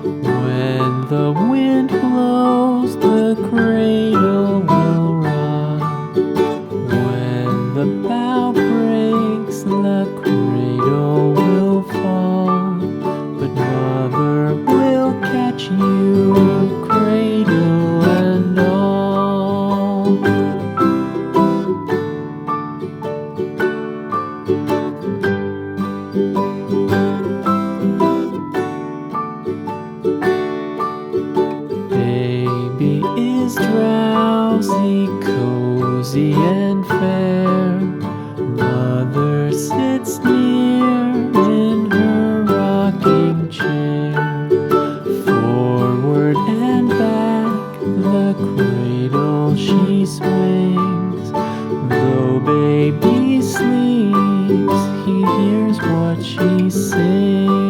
When the wind blows, the cradle will rock. When the bough breaks, the cradle will fall. But Mother will catch you, cradle and all. Baby is drowsy, cozy and fair. Mother sits near in her rocking chair. Forward and back, the cradle she swings. Though baby sleeps, he hears what she sings.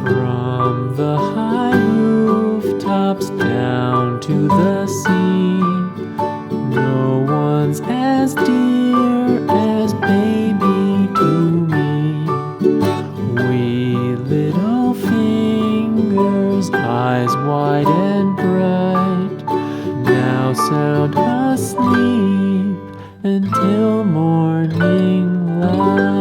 From the high rooftops down to the sea, no one's as dear as baby to me. Wee little fingers, eyes wide and bright, now sound asleep until morning light.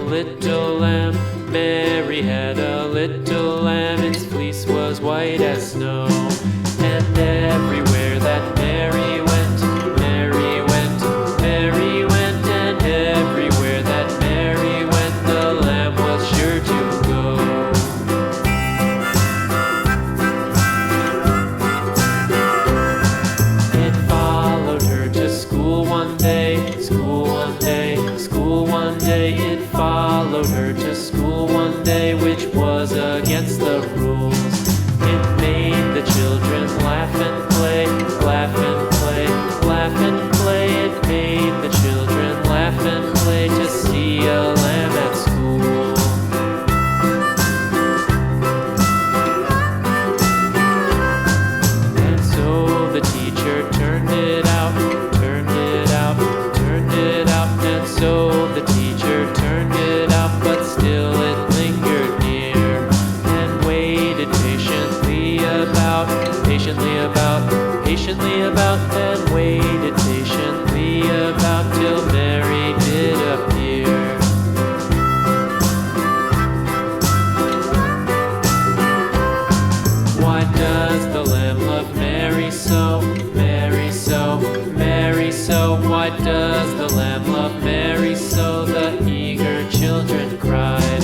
little lamb. Mary had a little lamb, its fleece was white as snow. And everywhere that Mary went, Mary so? Why does the lamb love Mary so? The eager children cried.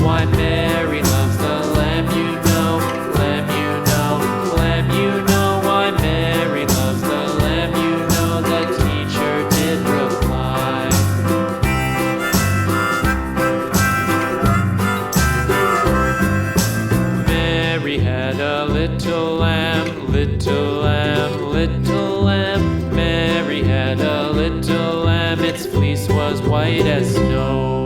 Why Mary loves the lamb, you know, lamb, you know, lamb, you know. Why Mary loves the lamb, you know, the teacher did reply. Mary had a little lamb, little lamb, little lamb. Mary had a little lamb, its fleece was white as snow.